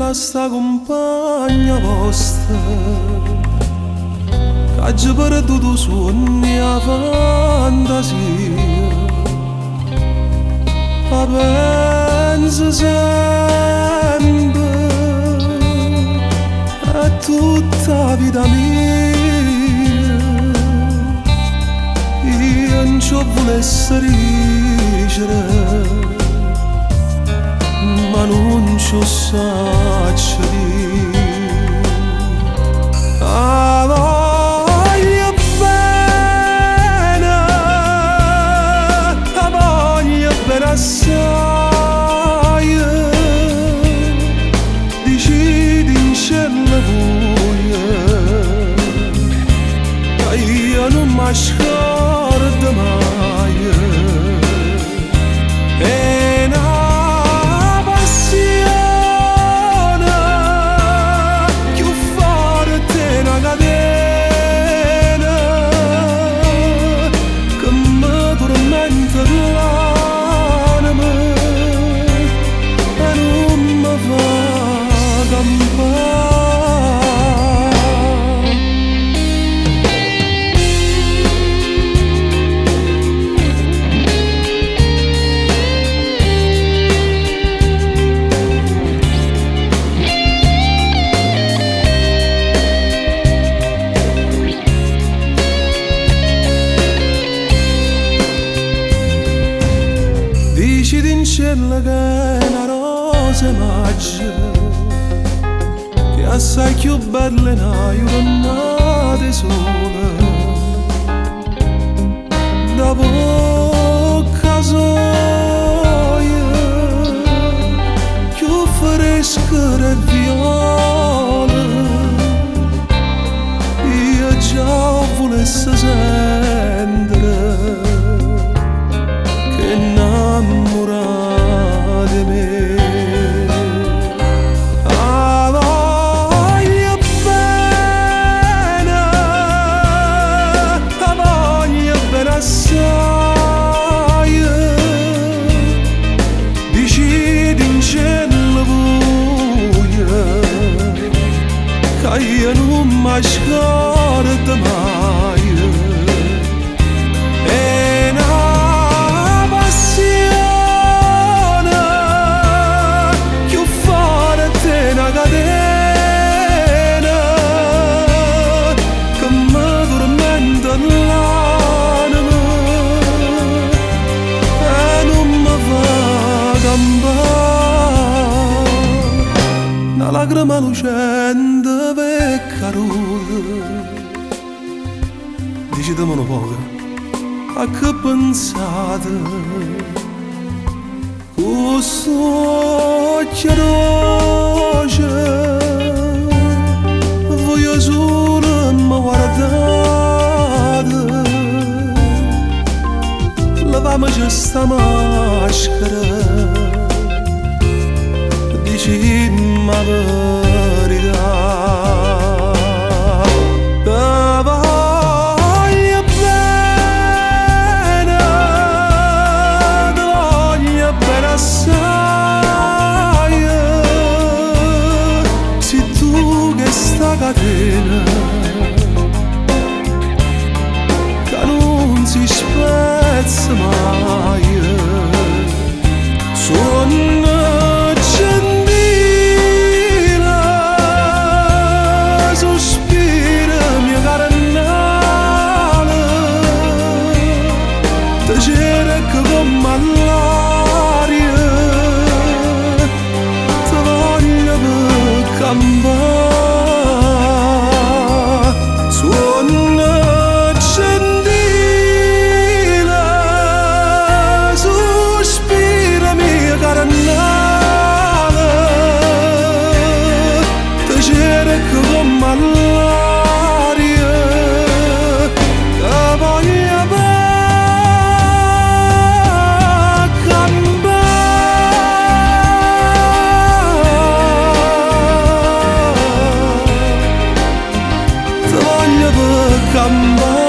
cancella sta compagna vostra che ha già perduto sogni a fantasia. Ma penso sempre a tutta la vita mia. Io non ci volessi ricere, ma non ci saccio dire. La voglio bene, la voglio bene assai. Decidi in cielo voglio, che io non mi scordo mai. Dici in cielo che è una rosa magica, che è assai più bella in una giornata sola. Da bocca soia, più fresca e viola. Io già volessi sentire che innamora di me. La voglio bene, la voglio bene assai. Decidi in cielo voglio, che io non mi scordo mai. Una lacrima lucente per caruta, dicitemelo poco, a che pensate? Questo occhio roce, voglio solo mi guardate. Leviamoci sta maschera, dicimmi la verità. Te voglio bene assai. Sei tu che sta catena, che non si spezza mai. Sono come